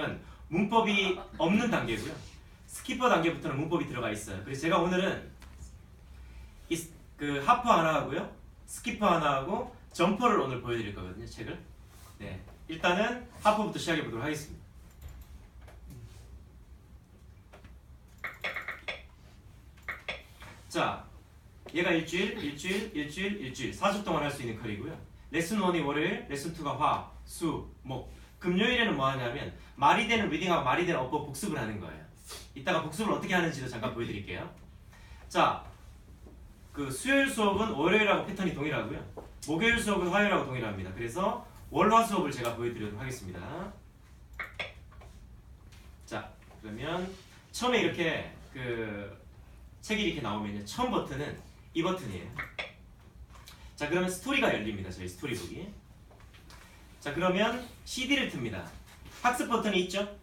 은 문법이 없는 단계고요. 스키퍼 단계부터는 문법이 들어가 있어요. 그래서 제가 오늘은 그 하프 하나 하고요, 스키퍼 하나 하고 점퍼를 오늘 보여드릴 거거든요. 책을. 네, 일단은 하프부터 시작해 보도록 하겠습니다. 자, 얘가 일주일, 4주 동안 할 수 있는 컬이고요. 레슨 1이 월요일, 레슨 2가 화, 수, 목. 금요일에는 뭐 하냐면 말이 되는 리딩하고 말이 되는 어법 복습을 하는 거예요. 이따가 복습을 어떻게 하는지도 잠깐 보여드릴게요. 자, 그 수요일 수업은 월요일하고 패턴이 동일하고요. 목요일 수업은 화요일하고 동일합니다. 그래서 월화 수업을 제가 보여드리도록 하겠습니다. 자, 그러면 처음에 이렇게 그 책이 이렇게 나오면요, 처음 버튼은 이 버튼이에요. 자, 그러면 스토리가 열립니다. 저희 스토리북이. 자, 그러면 CD를 틉니다. 학습 버튼이 있죠?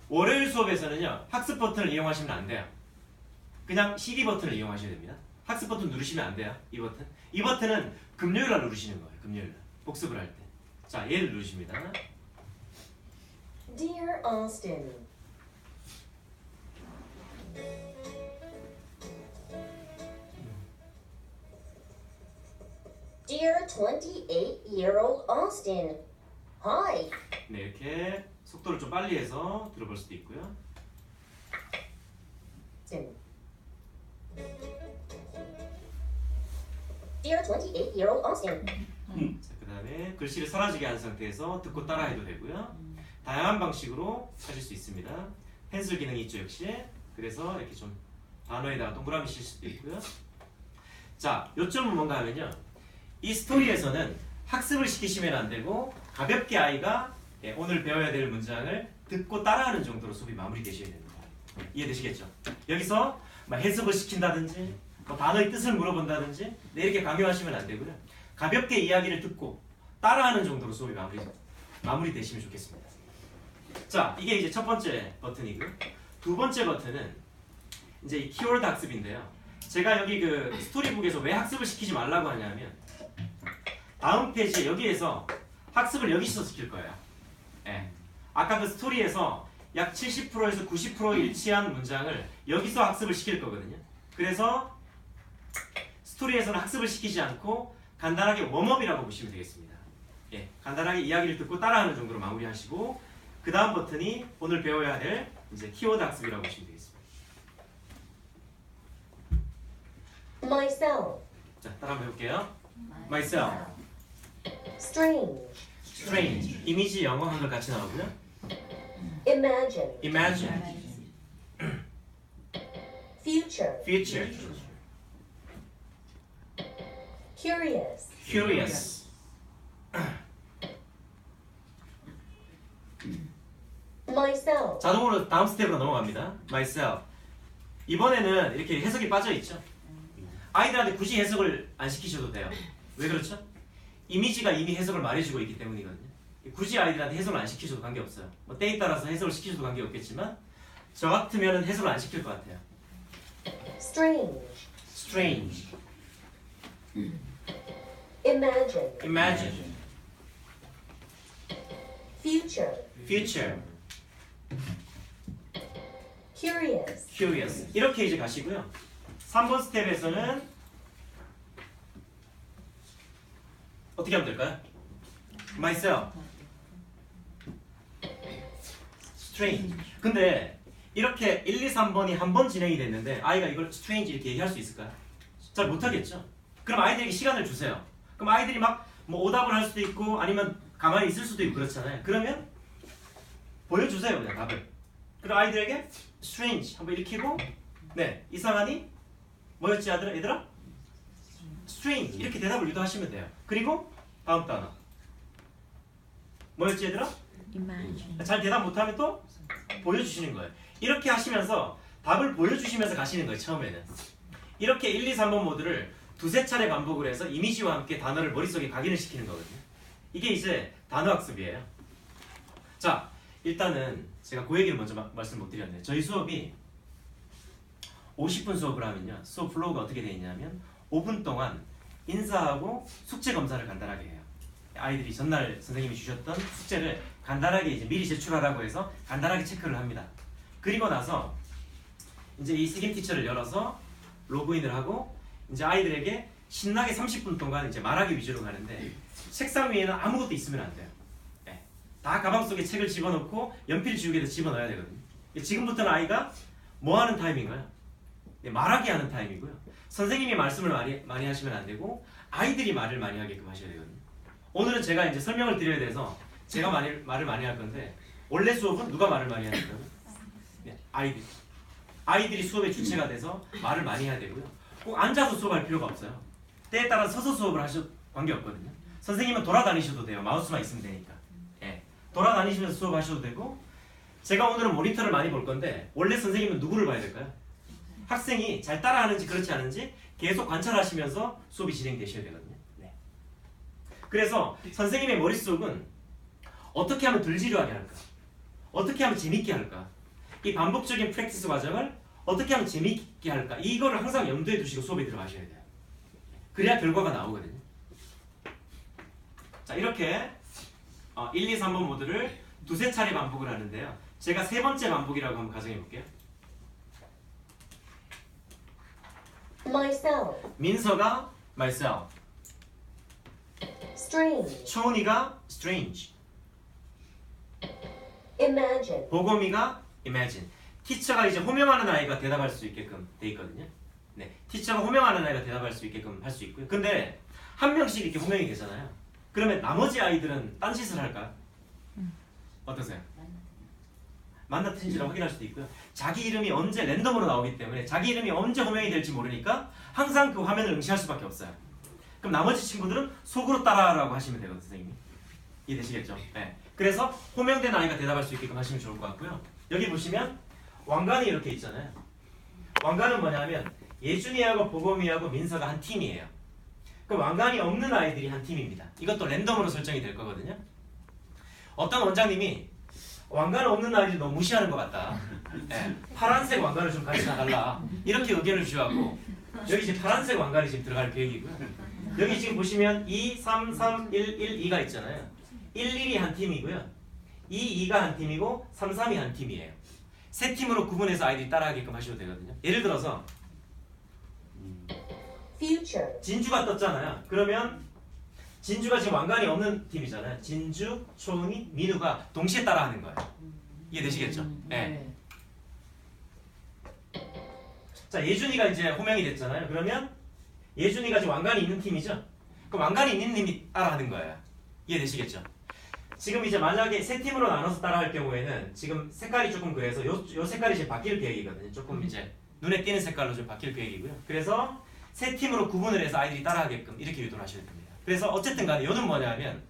월요일 수업에서는요, 학습 버튼을 이용하시면 안 돼요. 그냥 CD 버튼을 이용하셔야 됩니다. 학습 버튼 누르시면 안 돼요. 이 버튼. 이 버튼은 금요일 날 누르시는 거예요. 금요일 날. 복습을 할 때. 자, 얘를 누르십니다. Dear Austin, Dear 28-year-old Austin, Hi. 네, 이렇게 속도를 좀 빨리 해서 들어볼 수도 있고요. Dear 28-year-old Austin, 자, 그 다음에 글씨를 사라지게 한 상태에서 듣고 따라해도 되고요. 다양한 방식으로 하실 수 있습니다. 펜슬 기능이 있죠, 역시. 그래서 이렇게 좀 단어에다가 동그라미 칠 수도 있고요. 자, 요점은 뭔가 하면요, 이 스토리에서는 학습을 시키시면 안 되고 가볍게 아이가 오늘 배워야 될 문장을 듣고 따라하는 정도로 수업이 마무리되셔야 됩니다. 이해되시겠죠? 여기서 해석을 시킨다든지 뭐 단어의 뜻을 물어본다든지 이렇게 강요하시면 안 되고요. 가볍게 이야기를 듣고 따라하는 정도로 수업이 마무리되시면 좋겠습니다. 자, 이게 이제 첫 번째 버튼이고요. 두 번째 버튼은 이제 이 키워드 학습인데요. 제가 여기 그 스토리북에서 왜 학습을 시키지 말라고 하냐면, 다음 페이지에 여기에서 학습을 여기서 시킬 거예요. 예. 아까 그 스토리에서 약 70%에서 90% 일치한 문장을 여기서 학습을 시킬 거거든요. 그래서 스토리에서는 학습을 시키지 않고 간단하게 웜업이라고 보시면 되겠습니다. 예. 간단하게 이야기를 듣고 따라하는 정도로 마무리하시고, 그 다음 버튼이 오늘 배워야 될 이제 키워드 학습이라고 보시면 되겠습니다. myself, 자, 따라 한번 해볼게요. myself, strange, strange, 이미지 영어 한글 같이 나오고요. imagine, imagine, future, future, curious, curious, myself, 자동으로 다음 스텝으로 넘어갑니다. myself. 이번에는 이렇게 해석이 빠져 있죠. 아이들한테 굳이 해석을 안 시키셔도 돼요. 왜 그렇죠? 이미지가 이미 해석을 말해주고 있기 때문이거든요. 굳이 아이들한테 해석을 안 시키셔도 관계없어요. 뭐 때에 따라서 해석을 시키셔도 관계없겠지만 저 같으면 해석을 안 시킬 것 같아요. strange, strange, imagine, imagine, future, future, curious, curious. 이렇게 이제 가시고요. 3번 스텝에서는 어떻게 하면 될까요? myself, strange. 근데 이렇게 1, 2, 3번이 한 번 진행이 됐는데 아이가 이걸 strange 이렇게 얘기할 수 있을까요? 잘 못하겠죠? 그럼 아이들에게 시간을 주세요. 그럼 아이들이 막 뭐 오답을 할 수도 있고 아니면 가만히 있을 수도 있고 그렇잖아요. 그러면 보여주세요, 그냥 답을. 그럼 아이들에게 strange 한번 읽히고, 네, 이상하니? 뭐였지 얘들아? strange 이렇게 대답을 유도하시면 돼요. 그리고 다음 단어 뭐였지 얘들아? imagine. 잘 대답 못하면 또 보여주시는 거예요. 이렇게 하시면서 답을 보여주시면서 가시는 거예요. 처음에는 이렇게 1, 2, 3번 모드를 두세 차례 반복을 해서 이미지와 함께 단어를 머릿속에 각인을 시키는 거거든요. 이게 이제 단어 학습이에요. 자, 일단은 제가 그 얘기를 먼저 말씀 못 드렸네요. 저희 수업이 50분 수업을 하면요, 수업 플로우가 어떻게 되어 있냐면 5분 동안 인사하고 숙제 검사를 간단하게 해요. 아이들이 전날 선생님이 주셨던 숙제를 간단하게 이제 미리 제출하라고 해서 간단하게 체크를 합니다. 그리고 나서 이제 이 세김 티처를 열어서 로그인을 하고 이제 아이들에게 신나게 30분 동안 이제 말하기 위주로 가는데 책상 위에는 아무것도 있으면 안 돼요. 네. 다 가방 속에 책을 집어넣고 연필 지우개도 집어넣어야 되거든요. 지금부터는 아이가 뭐 하는 타임인가요? 네, 말하기 하는 타임이고요. 선생님이 말씀을 많이 하시면 안 되고 아이들이 말을 많이 하게끔 하셔야 되거든요. 오늘은 제가 이제 설명을 드려야 돼서 제가 말을 많이 할 건데 원래 수업은 누가 말을 많이 하는 거예요? 네, 아이들. 아이들이 수업의 주체가 돼서 말을 많이 해야 되고요. 꼭 앉아서 수업할 필요가 없어요. 때에 따라 서서 수업을 하셔도 관계없거든요. 선생님은 돌아다니셔도 돼요. 마우스만 있으면 되니까. 예. 돌아다니시면서 수업하셔도 되고 제가 오늘은 모니터를 많이 볼 건데 원래 선생님은 누구를 봐야 될까요? 학생이 잘 따라하는지 그렇지 않은지 계속 관찰하시면서 수업이 진행되셔야 되거든요. 네. 그래서 선생님의 머릿속은 어떻게 하면 덜 지루하게 할까? 어떻게 하면 재밌게 할까? 이 반복적인 프랙티스 과정을 어떻게 하면 재밌게 할까? 이거를 항상 염두에 두시고 수업에 들어가셔야 돼요. 그래야 결과가 나오거든요. 자, 이렇게 1, 2, 3번 모드를 두세 차례 반복을 하는데요. 제가 세 번째 반복이라고 한번 가정해 볼게요. myself, 민서가 myself, strange, 초은이가 strange, imagine, 보검이가 imagine. 티처가 이제 호명하는 아이가 대답할 수 있게끔 돼 있거든요. 네, 티처가 호명하는 아이가 대답할 수 있게끔 할 수 있고요. 근데 한 명씩 이렇게 호명이 되잖아요. 그러면 나머지 아이들은 딴짓을 할까요? 어떠세요? 맞나 틀린지를 확인할 수도 있고요. 자기 이름이 언제 랜덤으로 나오기 때문에 자기 이름이 언제 호명이 될지 모르니까 항상 그 화면을 응시할 수밖에 없어요. 그럼 나머지 친구들은 속으로 따라하라고 하시면 되거든요, 선생님이. 이해되시겠죠? 네. 그래서 호명된 아이가 대답할 수 있게끔 하시면 좋을 것 같고요. 여기 보시면 왕관이 이렇게 있잖아요. 왕관은 뭐냐면 예준이하고 보검이하고 민서가 한 팀이에요. 그 왕관이 없는 아이들이 한 팀입니다. 이것도 랜덤으로 설정이 될 거거든요. 어떤 원장님이 왕관 없는 아이들이 너무 무시하는 것 같다. 네, 파란색 왕관을 좀 같이 놔달라. 이렇게 의견을 주셔갖고 여기 지금 파란색 왕관이 지금 들어갈 계획이고요. 여기 지금 보시면 2, 3, 3, 1, 1, 2가 있잖아요. 1, 1이 한 팀이고요. 2, 2가 한 팀이고 3, 3이 한 팀이에요. 세 팀으로 구분해서 아이들이 따라하게끔 하셔도 되거든요. 예를 들어서 future, 진주가 떴잖아요. 그러면 진주가 지금 왕관이 없는 팀이잖아요. 진주, 초은이, 민우가 동시에 따라하는 거예요. 이해되시겠죠? 네. 자, 예준이가 이제 호명이 됐잖아요. 그러면 예준이가 지금 왕관이 있는 팀이죠? 그럼 왕관이 있는 팀이 따라하는 거예요. 이해되시겠죠? 지금 이제 만약에 세 팀으로 나눠서 따라할 경우에는 지금 색깔이 조금 그래서 요 색깔이 지금 바뀔 계획이거든요. 조금 이제 눈에 띄는 색깔로 좀 바뀔 계획이고요. 그래서 세 팀으로 구분을 해서 아이들이 따라하게끔 이렇게 유도를 하셔야 됩니다. 그래서 어쨌든 간에 요는 뭐냐면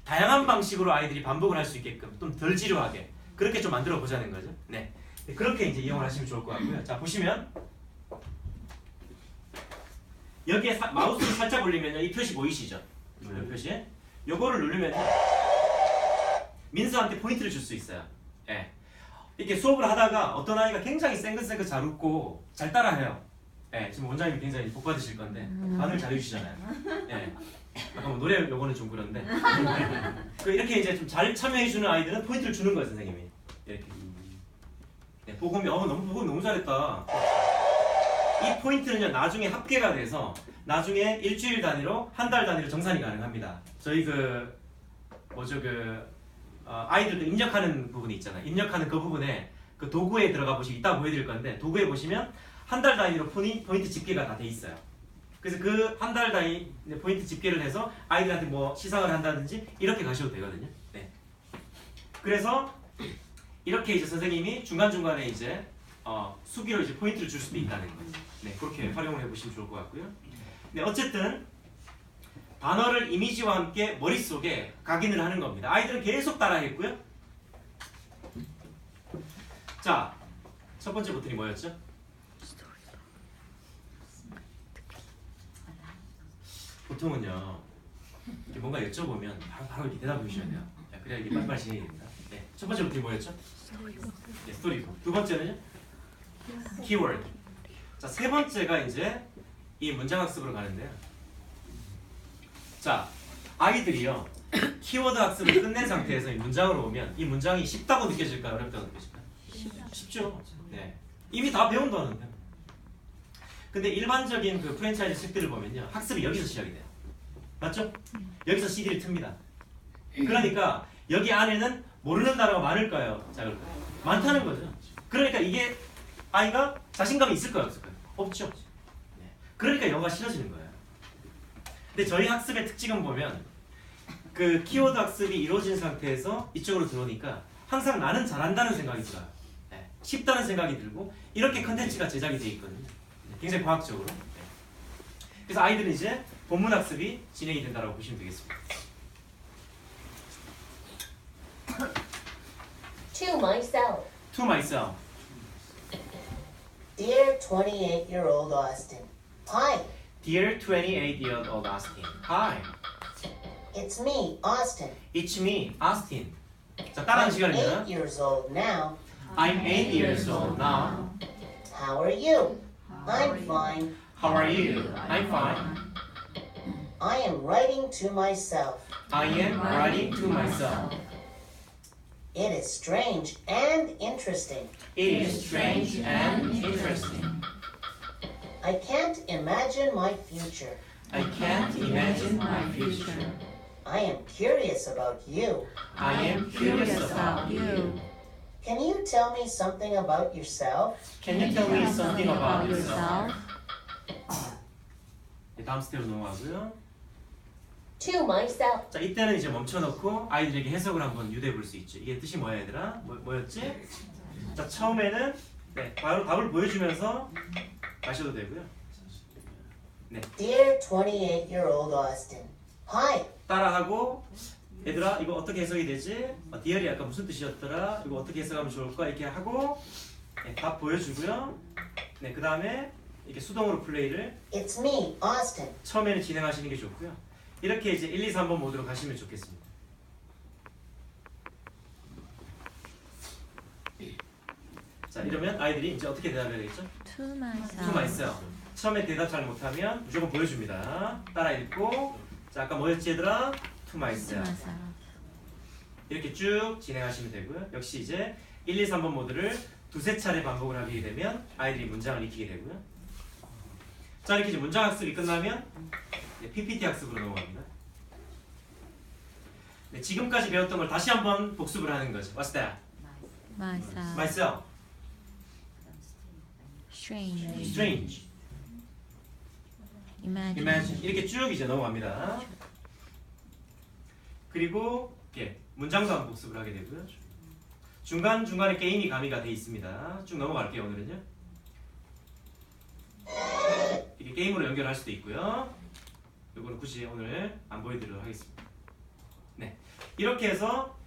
다양한 방식으로 아이들이 반복을 할 수 있게끔 좀 덜 지루하게 그렇게 좀 만들어 보자는 거죠. 네. 그렇게 이제 이용을 하시면 좋을 것 같고요. 자, 보시면 여기에 마우스를 살짝 올리면요. 이 표시 보이시죠? 이 표시. 요거를 누르면 민서한테 포인트를 줄 수 있어요. 예. 이렇게 수업을 하다가 어떤 아이가 굉장히 생긋생긋 잘 웃고 잘 따라해요. 예, 지금 원장님이 굉장히 복 받으실 건데 반응을 잘 해주시잖아요. 예. 잠깐만 노래 요거는 좀 그런데 그 이렇게 이제 좀 잘 참여해주는 아이들은 포인트를 주는 거예요, 선생님이. 이렇게. 네, 보검이 너무 잘했다. 이 포인트는요 나중에 합계가 돼서 나중에 일주일 단위로 한 달 단위로 정산이 가능합니다. 저희 아이들도 입력하는 부분이 있잖아요. 입력하는 그 부분에 그 도구에 들어가 보시면 이따 보여드릴 건데 도구에 보시면 한 달 단위로 포인트 집계가 다 돼 있어요. 그래서 그 한 달 단위 포인트 집계를 해서 아이들한테 뭐 시상을 한다든지 이렇게 가셔도 되거든요. 네. 그래서 이렇게 이제 선생님이 중간중간에 이제 수기로 이제 포인트를 줄 수도 있다는 거죠. 네, 그렇게 활용을 해보시면 좋을 것 같고요. 네, 어쨌든 단어를 이미지와 함께 머릿속에 각인을 하는 겁니다. 아이들은 계속 따라했고요. 자, 첫 번째 버튼이 뭐였죠? 보통은요 이렇게 뭔가 여쭤보면 바로 이렇게 대답해 주셔야 돼요. 그래야 이게 빨리빨리 진행이 됩니다. 네, 첫 번째 버튼이 뭐였죠? 네, 스토리북. 두 번째는요? 키워드. 자, 세 번째가 이제 이 문장학습으로 가는데요. 자, 아이들이요 키워드 학습을 끝낸 상태에서 이 문장으로 오면 이 문장이 쉽다고 느껴질까요? 어렵다고 느껴질까요? 쉽죠. 네. 이미 다 배운다는데. 근데 일반적인 그 프랜차이즈 책들을 보면요. 학습이 여기서 시작이 돼요. 맞죠? 여기서 CD를 틉니다. 그러니까 여기 안에는 모르는 단어가 많을까요? 작을까요? 많다는 거죠. 그러니까 이게 아이가 자신감이 있을까요? 없을까요? 없죠. 네. 그러니까 영어가 싫어지는 거예요. 근데 저희 학습의 특징은 보면 그 키워드 학습이 이루어진 상태에서 이쪽으로 들어오니까 항상 나는 잘한다는 생각이 들어요. 네. 쉽다는 생각이 들고 이렇게 컨텐츠가 제작이 돼 있거든요. 네. 굉장히 과학적으로. 네. 그래서 아이들은 이제 본문 학습이 진행이 된다고 보시면 되겠습니다. To myself. To myself. Dear 28-year-old Austin. Hi, Dear 28-year-old Austin. Hi. it's me, Austin. It's me, Austin. 자, 따라하는 I'm 시간입니다. 8 years old now. I'm 8 years old now. How are you? I'm fine. How are you? I'm fine. I am writing to myself. I am writing to myself. It is strange and interesting. It is strange and interesting. I can't imagine my future. I can't imagine my future. I am curious about you. I am curious about you. Can you tell me something about yourself? Can you tell me something about yourself? 네, 다음 스텝으로 넘어가고요. To myself. 자, 이때는 이제 멈춰놓고 아이들에게 해석을 한번 유도해 볼 수 있죠. 이게 뜻이 뭐야, 얘들아? 뭐였지? 자, 처음에는 네, 바로 답을 보여주면서 마셔도 되고요. 네, Dear 28-year-old Austin. Hi, 따라하고 얘들아 이거 어떻게 해석이 되지? 디얼이 아까 무슨 뜻이었더라? 이거 어떻게 해석하면 좋을까? 이렇게 하고 네, 답 보여주고요. 네, 그 다음에 이렇게 수동으로 플레이를 it's me, Austin. 처음에는 진행하시는 게 좋고요. 이렇게 이제 1, 2, 3번 모드로 가시면 좋겠습니다. 자, 이러면 아이들이 이제 어떻게 대답해야 되겠죠? To myself. To myself. 처음에 대답 잘 못하면 무조건 보여줍니다. 따라 읽고 자, 아까 뭐였지 얘들아? To To myself. myself. 이렇게 쭉 진행하시면 되고요. 역시 이제 1, 2, 3번 모드를 두세 차례 반복을 하게 되면 아이들이 문장을 익히게 되고요. 자, 이렇게 이제 문장 학습이 끝나면 네, PPT 학습으로 넘어갑니다. 네, 지금까지 배웠던 걸 다시 한번 복습을 하는 거죠. What's that? Myself. Myself. Strange. Strange. Imagine. Imagine. 이렇게 쭉 이제 넘어갑니다. 그리고 이렇게 문장도 한번 복습을 하게 되고요. 중간중간에 게임이 가미가 되어 있습니다. 쭉 넘어갈게요, 오늘은요. 이렇게 게임으로 연결할 수도 있고요. 이거는 굳이 오늘 안 보여드리도록 하겠습니다. 네, 이렇게 해서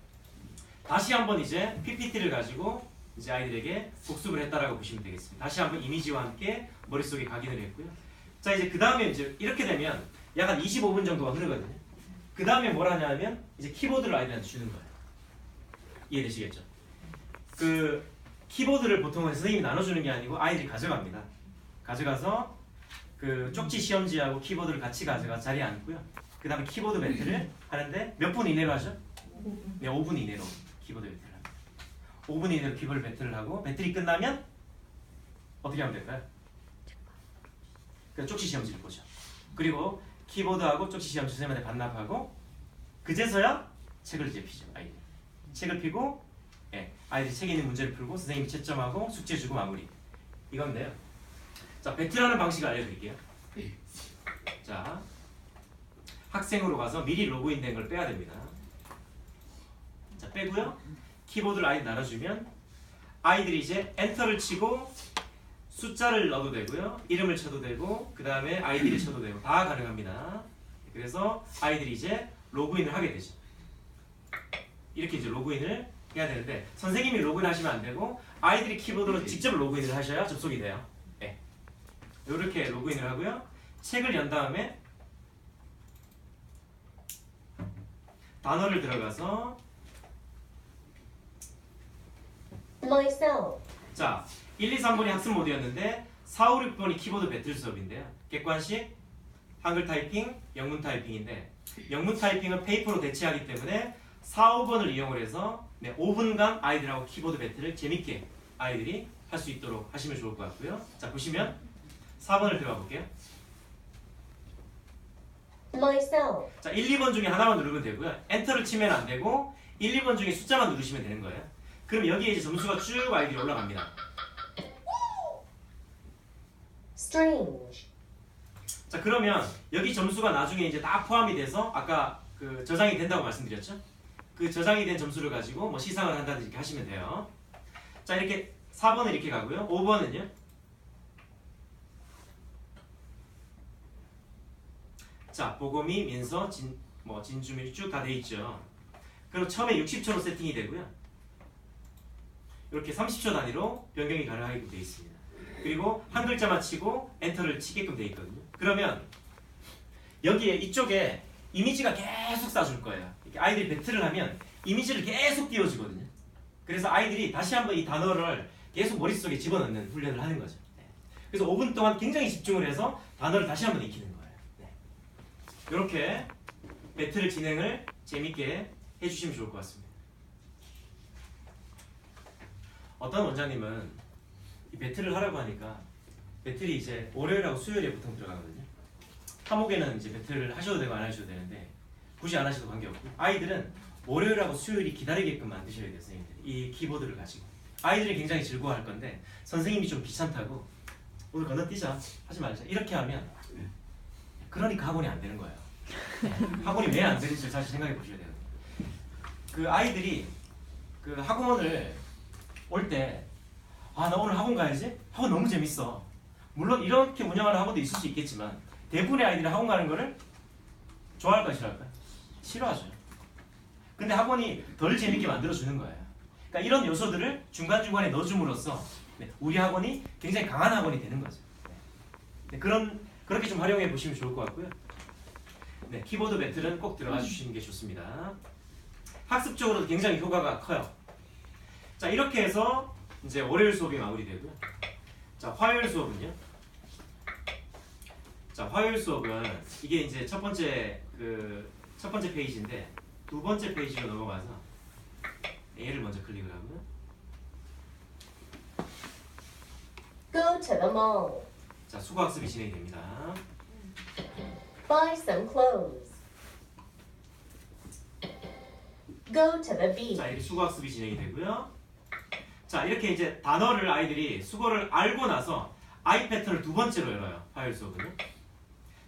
다시 한번 이제 PPT를 가지고 이제 아이들에게 복습을 했다라고 보시면 되겠습니다. 다시 한번 이미지와 함께 머릿속에 각인을 했고요. 자, 이제 그 다음에 이제 이렇게 되면 약 한 25분 정도가 흐르거든요. 그 다음에 뭘 하냐면 이제 키보드를 아이들한테 주는 거예요. 이해되시겠죠? 그 키보드를 보통은 선생님이 나눠주는 게 아니고 아이들이 가져갑니다. 가져가서 그 쪽지 시험지하고 키보드를 같이 가져가 자리에 앉고요. 그 다음에 키보드 배틀을 하는데 몇 분 이내로 하죠? 네, 5분 이내로 키보드 배틀을 합니다. 5분 이내로 키보드 배틀을 하고 배틀이 끝나면 어떻게 하면 될까요? 그 쪽지 시험지를 보죠. 그리고 키보드하고 쪽지 시험지 선생님한테 반납하고 그제서야 책을 이제 피죠. 아이들 책을 피고 예, 아이들이 책에 있는 문제를 풀고 선생님이 채점하고 숙제 주고 마무리. 이건데요. 자, 배틀하는 방식을 알려드릴게요. 자, 학생으로 가서 미리 로그인된 걸 빼야 됩니다. 자, 빼고요. 키보드를 아이들 나눠주면 아이들이 이제 엔터를 치고 숫자를 넣어도 되고요. 이름을 쳐도 되고 그 다음에 아이디를 쳐도 되고 다 가능합니다. 그래서 아이들이 이제 로그인을 하게 되죠. 이렇게 이제 로그인을 해야 되는데 선생님이 로그인 하시면 안 되고 아이들이 키보드로 직접 로그인을 하셔야 접속이 돼요. 네. 이렇게 로그인을 하고요. 책을 연 다음에 단어를 들어가서 Myself. 자, 1, 2, 3번이 학습 모드였는데 4, 5, 6번이 키보드 배틀 수업인데요. 객관식, 한글 타이핑, 영문 타이핑인데 영문 타이핑은 페이퍼로 대체하기 때문에 4, 5번을 이용을 해서 5분간 아이들하고 키보드 배틀을 재밌게 아이들이 할 수 있도록 하시면 좋을 것 같고요. 자, 보시면 4번을 들어가 볼게요. myself, 자, 1, 2번 중에 하나만 누르면 되고요. 엔터를 치면 안 되고 1, 2번 중에 숫자만 누르시면 되는 거예요. 그럼 여기에 이제 점수가 쭉 아이들이 올라갑니다. strange, 자, 그러면 여기 점수가 나중에 이제 다 포함이 돼서 아까 그 저장이 된다고 말씀드렸죠? 그 저장이 된 점수를 가지고 뭐 시상을 한다든지 이렇게 하시면 돼요. 자, 이렇게 4번은 이렇게 가고요. 5번은요. 자, 보고미, 민서, 진주밀 쭉 다 돼 있죠. 그럼 처음에 60초로 세팅이 되고요. 이렇게 30초 단위로 변경이 가능하게 되어 있습니다. 그리고 한 글자만 치고 엔터를 치게끔 되어 있거든요. 그러면 여기에 이쪽에 이미지가 계속 쏴줄 거예요. 이렇게 아이들이 배틀을 하면 이미지를 계속 띄워주거든요. 그래서 아이들이 다시 한번 이 단어를 계속 머릿속에 집어넣는 훈련을 하는 거죠. 네. 그래서 5분 동안 굉장히 집중을 해서 단어를 다시 한번 익히는 거예요. 네. 이렇게 배틀 진행을 재밌게 해주시면 좋을 것 같습니다. 어떤 원장님은 이 배틀을 하라고 하니까 배틀이 이제 월요일하고 수요일에 보통 들어가거든요. 화목에는 이제 배틀을 하셔도 되고 안 하셔도 되는데 굳이 안 하셔도 관계없고 아이들은 월요일하고 수요일이 기다리게끔 만드셔야 돼요. 선생님들 이 키보드를 가지고 아이들이 굉장히 즐거워할 건데 선생님이 좀 귀찮다고 오늘 건너뛰자 하지 말자 이렇게 하면 그러니까 학원이 안 되는 거예요. 학원이 왜 안 되는지 사실 생각해 보셔야 돼요. 그 아이들이 그 학원을 올 때 아, 나 오늘 학원 가야지? 학원 너무 재밌어. 물론 이렇게 운영하는 학원도 있을 수 있겠지만 대부분의 아이들이 학원 가는 거를 좋아할까 싫어할까? 싫어하죠. 근데 학원이 덜 재밌게 만들어주는 거예요. 그러니까 이런 요소들을 중간중간에 넣어줌으로써 우리 학원이 굉장히 강한 학원이 되는 거죠. 네, 그렇게 좀 활용해 보시면 좋을 것 같고요. 네, 키보드 배틀은 꼭 들어가 주시는 게 좋습니다. 학습적으로도 굉장히 효과가 커요. 자, 이렇게 해서 이제 월요일 수업이 마무리되고요. 자, 화요일 수업은요. 자, 화요일 수업은 이게 이제 첫 번째 페이지인데 두 번째 페이지로 넘어가서 A를 먼저 클릭을 하고요. go to the mall, 자, 수거 학습이 진행이 됩니다. buy some clothes, go to the beach, 자, 이렇게 수거 학습이 진행이 되고요. 자, 이렇게 이제 단어를 아이들이 수거를 알고 나서 I 패턴을 두 번째로 열어요. 화요일 수업은요.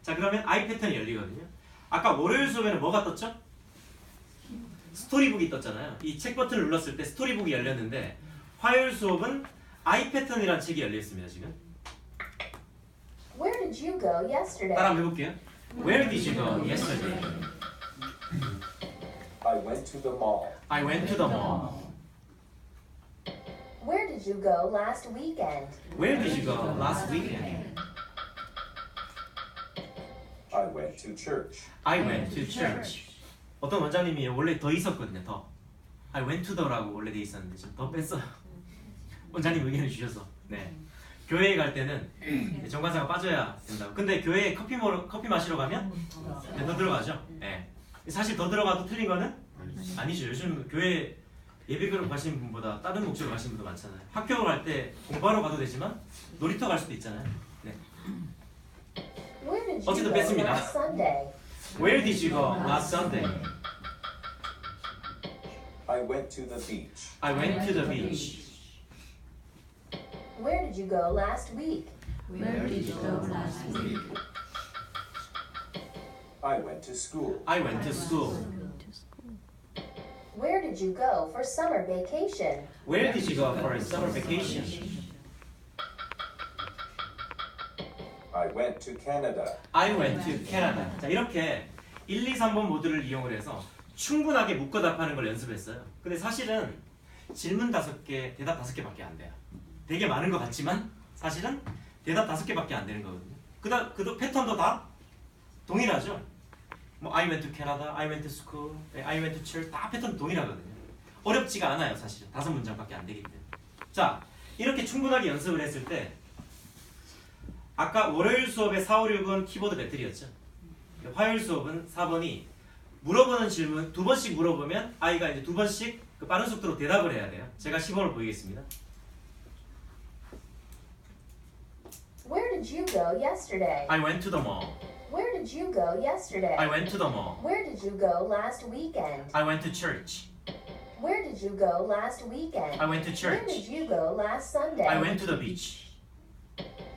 자, 그러면 I 패턴이 열리거든요. 아까 월요일 수업에는 뭐가 떴죠? 스토리북이 떴잖아요. 이 책 버튼을 눌렀을 때 스토리북이 열렸는데 화요일 수업은 I 패턴이라는 책이 열려 있습니다. 지금 where did you go yesterday? 따라 한번 해볼게요. Where did you go yesterday? I went to the mall. I went to the mall. Where did you go last weekend? Where did you go last weekend? I went to church. I went to church. 어떤 원장님이 원래 더 있었거든요. 더. I went to the라고 원래 돼 있었는데 지금 더 뺐어요. 원장님 의견을 주셔서. 네. 교회에 갈 때는 정관사가 빠져야 된다고. 근데 교회에 커피 마시러 가면 더 들어가죠. 네. 사실 더 들어가도 틀린 거는 아니죠. 요즘 교회 예배그룹 가시는 분보다 다른 목적으로 가시는 분도 많잖아요. 학교 갈 때 공부하러 가도 되지만 놀이터 갈 수도 있잖아요. 네. Where did you 어쨌든 go 뺐습니다. last Sunday? Where did you go last Sunday? I went to the beach. I went to the beach. Where did you go last week? Where did you go last week? I went to school. I went to school. To school. Where did you go for summer vacation? Where did you go for a summer vacation? I went to Canada. I went to Canada. 자, 이렇게 1, 2, 3번 모드를 이용을 해서 충분하게 묶어 답하는 걸 연습했어요. 근데 사실은 질문 5개, 대답 5개밖에 안 돼요. 되게 많은 것 같지만 사실은 대답 5개밖에 안 되는 거거든요. 그 패턴도 다 동일하죠. 뭐 I went to Canada, I went to school, I went to church 다 패턴 동일하거든요. 어렵지가 않아요, 사실은. 5문장밖에 안 되기 때문에. 자, 이렇게 충분하게 연습을 했을 때 아까 월요일 수업의 4, 5, 6은 키보드 배틀이었죠. 화요일 수업은 4번이 물어보는 질문 두 번씩 물어보면 아이가 이제 두 번씩 그 빠른 속도로 대답을 해야 돼요. 제가 시범을 보이겠습니다. Where did you go yesterday? I went to the mall. Where did you go yesterday? I went to the mall. Where did you go last weekend? I went to church. Where did you go last weekend? I went to Where did church. you go last Sunday? I went to the beach.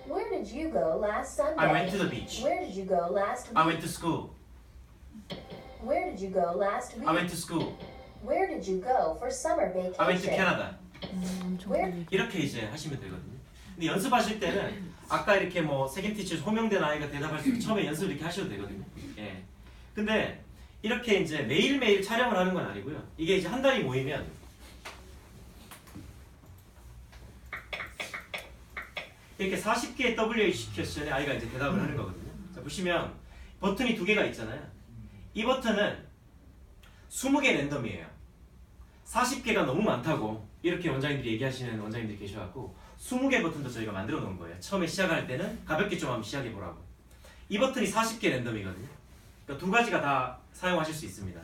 Where did you go last Sunday? I went to the beach. Where did you go last week? I went to school. Where did you go last week? I went to school. Where did you go for summer vacation? I went to Canada. 엄청 Where- 빨리. 이렇게 이제 하시면 되거든요. 근데 연습하실 때는 아까 이렇게 뭐 세겜 티처 호명된 아이가 대답할 수 있게 처음에 연습 이렇게 하셔도 되거든요. 예. 근데 이렇게 이제 매일매일 촬영을 하는 건 아니고요. 이게 이제 한 달이 모이면 이렇게 40개의 WH 퀘스천에 아이가 이제 대답을 하는 거거든요. 자, 보시면 버튼이 두 개가 있잖아요. 이 버튼은 20개 랜덤이에요. 40개가 너무 많다고 이렇게 원장님들이 얘기하시는 원장님들이 계셔갖고 20개 버튼도 저희가 만들어 놓은 거예요. 처음에 시작할 때는 가볍게 좀 한번 시작해 보라고. 이 버튼이 40개 랜덤이거든요. 그러니까 두 가지가 다 사용하실 수 있습니다.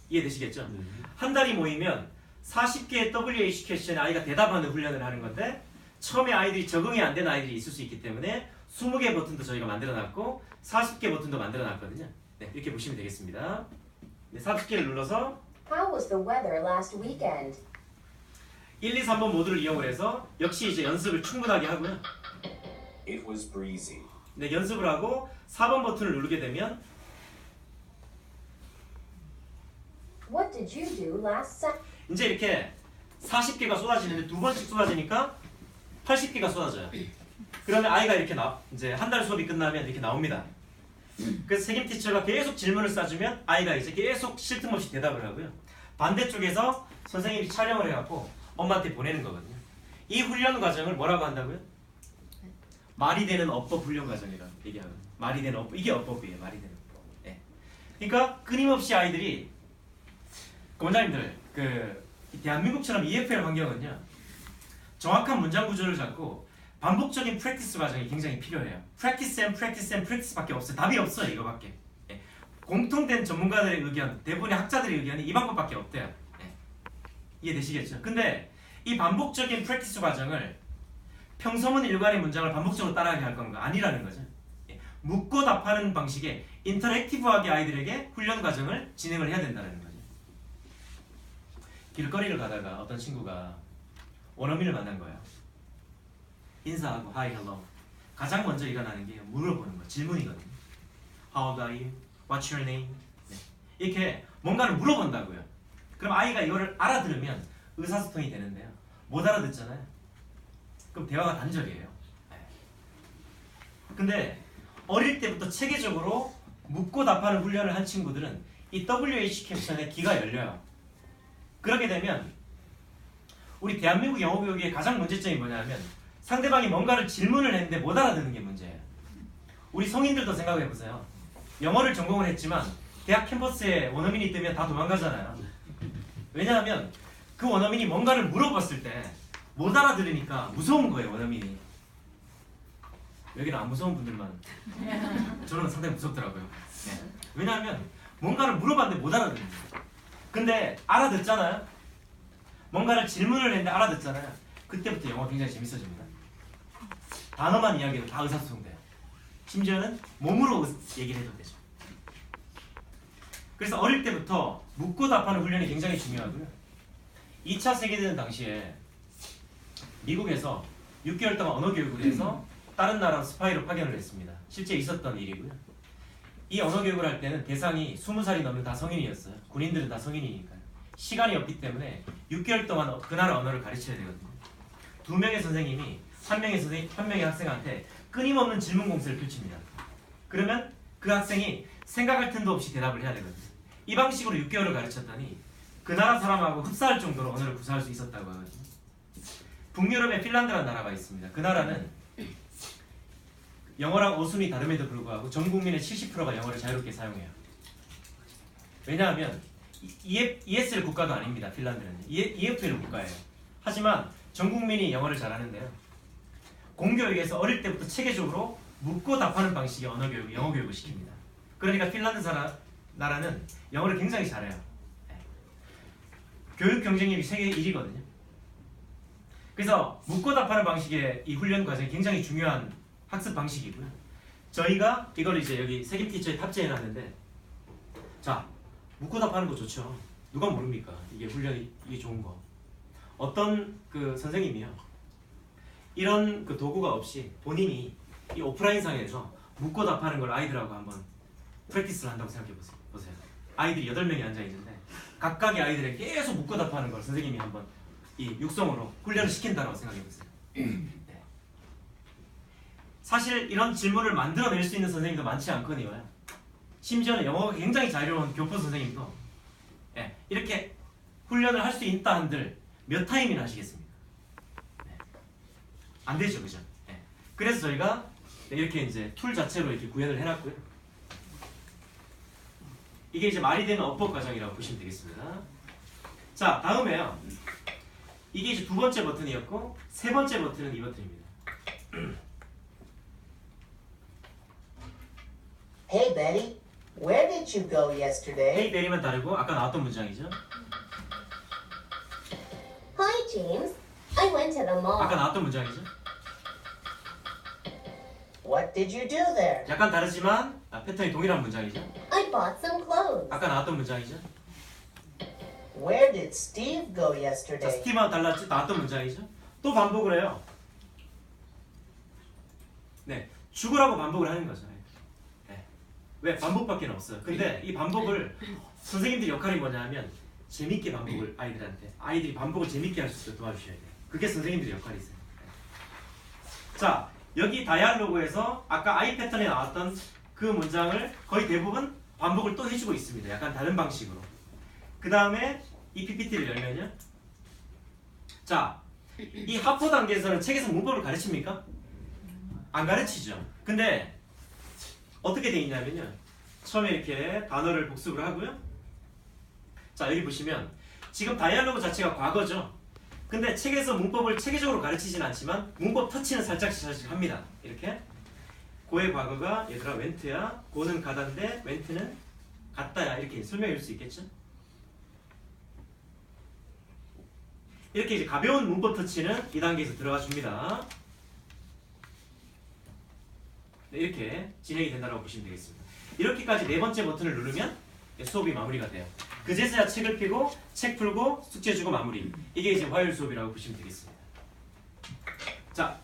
이해되시겠죠? 한 달이 모이면 40개의 WH 퀘스천에 아이가 대답하는 훈련을 하는 건데 처음에 아이들이 적응이 안 된 아이들이 있을 수 있기 때문에 20개 버튼도 저희가 만들어 놨고 40개 버튼도 만들어 놨거든요. 네, 이렇게 보시면 되겠습니다. 네, 40개를 눌러서 How was the weather last weekend? 1, 2, 3번 모두를 이용을 해서 역시 이제 연습을 충분하게 하고요. It was breezy. 네, 연습을 하고 4번 버튼을 누르게 되면 What did you do last Sunday? 이제 이렇게 40개가 쏟아지는데 두 번씩 쏟아지니까 80개가 쏟아져요. 그러면 아이가 이렇게 이제 한 달 수업이 끝나면 이렇게 나옵니다. 그래서 세겜 티처가 계속 질문을 쏴주면 아이가 이제 계속 쉴 틈 없이 대답을 하고요. 반대쪽에서 선생님이 촬영을 해갖고 엄마한테 보내는 거거든요. 이 훈련 과정을 뭐라고 한다고요? 말이 되는 어법 훈련 과정이라고 얘기하거든요. 말이 되는 어법, 이게 어법이에요. 말이 되는 어법. 네. 그러니까 끊임없이 아이들이 원장님들 대한민국처럼 EFL 환경은요. 정확한 문장 구조를 잡고 반복적인 프랙티스 과정이 굉장히 필요해요. 프랙티스 앤 프랙티스 앤 프랙티스밖에 없어요. 답이 없어요. 이거밖에. 예. 공통된 전문가들의 의견, 대부분의 학자들의 의견이 이 방법밖에 없대요. 예. 이해되시겠죠? 근데 이 반복적인 프랙티스 과정을 평서문 일관의 문장을 반복적으로 따라하게 할 건가? 아니라는 거죠. 예. 묻고 답하는 방식의 인터랙티브하게 아이들에게 훈련 과정을 진행을 해야 된다는 거죠. 길거리를 가다가 어떤 친구가 원어민을 만난 거예요. 인사하고 hi, hello. 가장 먼저 일어나는 게 물어보는 거, 질문이거든요. How old are you? What's your name? 네. 이렇게 뭔가를 물어본다고요. 그럼 아이가 이거를 알아들으면 의사소통이 되는데요. 못 알아듣잖아요. 그럼 대화가 단절이에요. 네. 근데 어릴 때부터 체계적으로 묻고 답하는 훈련을 한 친구들은 이 WH 캡션에 귀가 열려요. 그렇게 되면 우리 대한민국 영어 교육의 가장 문제점이 뭐냐면 상대방이 뭔가를 질문을 했는데 못 알아듣는 게 문제예요. 우리 성인들도 생각해 보세요. 영어를 전공을 했지만 대학 캠퍼스에 원어민이 뜨면 다 도망가잖아요. 왜냐하면 그 원어민이 뭔가를 물어봤을 때 못 알아들으니까 무서운 거예요. 원어민이. 여기는 안 무서운 분들만 저는 상당히 무섭더라고요. 네. 왜냐하면 뭔가를 물어봤는데 못 알아듣는 거예요. 근데 알아듣잖아요. 뭔가를 질문을 했는데 알아듣잖아요. 그때부터 영어 굉장히 재밌어집니다. 단어만 이야기해도 다 의사소통돼요. 심지어는 몸으로 얘기를 해도 되죠. 그래서 어릴 때부터 묻고 답하는 훈련이 굉장히 중요하고요. 2차 세계대전 당시에 미국에서 6개월 동안 언어 교육을 해서 다른 나라 스파이로 파견을 했습니다. 실제 있었던 일이고요. 이 언어 교육을 할 때는 대상이 20살이 넘는 다 성인이었어요. 군인들은 다 성인이니까요. 시간이 없기 때문에 6개월 동안 그 나라 언어를 가르쳐야 되거든요. 2명의 선생님이 한 명의 학생한테 끊임없는 질문 공세를 펼칩니다. 그러면 그 학생이 생각할 틈도 없이 대답을 해야 되거든요. 이 방식으로 6개월을 가르쳤더니 그 나라 사람하고 흡사할 정도로 언어를 구사할 수 있었다고 하거든요. 북유럽에 핀란드라는 나라가 있습니다. 그 나라는 영어랑 어순이 다름에도 불구하고 전 국민의 70%가 영어를 자유롭게 사용해요. 왜냐하면 ESL 국가도 아닙니다. 핀란드는 EFL 국가예요. 하지만 전 국민이 영어를 잘하는데요. 공교육에서 어릴 때부터 체계적으로 묻고 답하는 방식의 영어 교육을 시킵니다. 그러니까 핀란드 나라는 영어를 굉장히 잘해요. 네. 교육 경쟁력이 세계 1위거든요. 그래서 묻고 답하는 방식의 이 훈련 과정이 굉장히 중요한 학습 방식이고요. 저희가 이걸 이제 여기 세김 티처에 탑재해 놨는데, 자, 묻고 답하는 거 좋죠. 누가 모릅니까? 이게 훈련이 이게 좋은 거. 어떤 그 선생님이요, 이런 그 도구가 없이 본인이 이 오프라인상에서 묻고 답하는 걸 아이들하고 한번 프랙티스를 한다고 생각해 보세요. 아이들이 8명이 앉아 있는데 각각의 아이들에게 계속 묻고 답하는 걸 선생님이 한번 이 육성으로 훈련을 시킨다고 생각해 보세요. 네. 사실 이런 질문을 만들어낼 수 있는 선생님도 많지 않거니와 심지어는 영어가 굉장히 자유로운 교포 선생님도 이렇게 훈련을 할 수 있다 한들 몇 타임이나 하시겠습니까? 안 되죠, 그죠? 그래서 저희가 이렇게 이제 툴 자체로 이렇게 구현을 해놨고요. 이게 이제 말이 되는 어법 과정이라고 보시면 되겠습니다. 자, 다음에요. 이게 이제 두 번째 버튼이었고, 세 번째 버튼은 이 버튼입니다. Hey, Betty, where did you go yesterday? 헤이 베리만 다르고 아까 나왔던 문장이죠. Hi, James. I went to the mall. 아까 나왔던 문장이죠. What did you do there? 약간 다르지만 패턴이 동일한 문장이죠. I bought some clothes. 아까 나왔던 문장이죠. Where did Steve go 자, yesterday? 스티브와 달랐지 나왔던 문장이죠. 또 반복을 해요. 네, 죽으라고 반복을 하는 거죠. 네. 왜? 반복밖에 없어요. 근데 이 반복을 선생님들 역할이 뭐냐면 재밌게 반복을 아이들이 반복을 재밌게 할 수 있도록 도와주셔야 돼요. 그게 선생님들의 역할이세요. 네. 자, 여기 다이알로그에서 아까 I 패턴에 나왔던 그 문장을 거의 대부분 반복을 또 해주고 있습니다. 약간 다른 방식으로. 그 다음에 이 PPT를 열면요. 자, 이 하포 단계에서는 책에서 문법을 가르칩니까? 안 가르치죠. 근데 어떻게 돼 있냐면요. 처음에 이렇게 단어를 복습을 하고요. 자, 여기 보시면 지금 다이알로그 자체가 과거죠. 근데 책에서 문법을 체계적으로 가르치진 않지만 문법 터치는 살짝씩 합니다. 이렇게 고의 과거가 얘들아 웬트야, 고는 가다인데 웬트는 갔다야, 이렇게 설명해 줄 수 있겠죠? 이렇게 이제 가벼운 문법 터치는 이 단계에서 들어가 줍니다. 네, 이렇게 진행이 된다고 보시면 되겠습니다. 이렇게까지 네 번째 버튼을 누르면 수업이 마무리가 돼요. 그제서야 책을 펴고 책 풀고 숙제 주고 마무리. 이게 이제 화요일 수업이라고 보시면 되겠습니다. 자,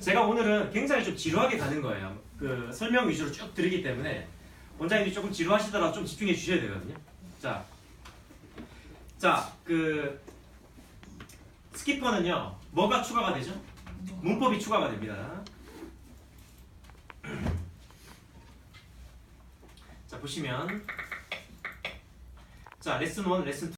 제가 오늘은 굉장히 좀 지루하게 가는 거예요. 그 설명 위주로 쭉 드리기 때문에 원장님이 조금 지루하시더라도 좀 집중해 주셔야 되거든요. 자, 그 스키퍼는요, 뭐가 추가가 되죠? 문법이 추가가 됩니다. 자, 보시면 자, 레슨 1, 레슨 2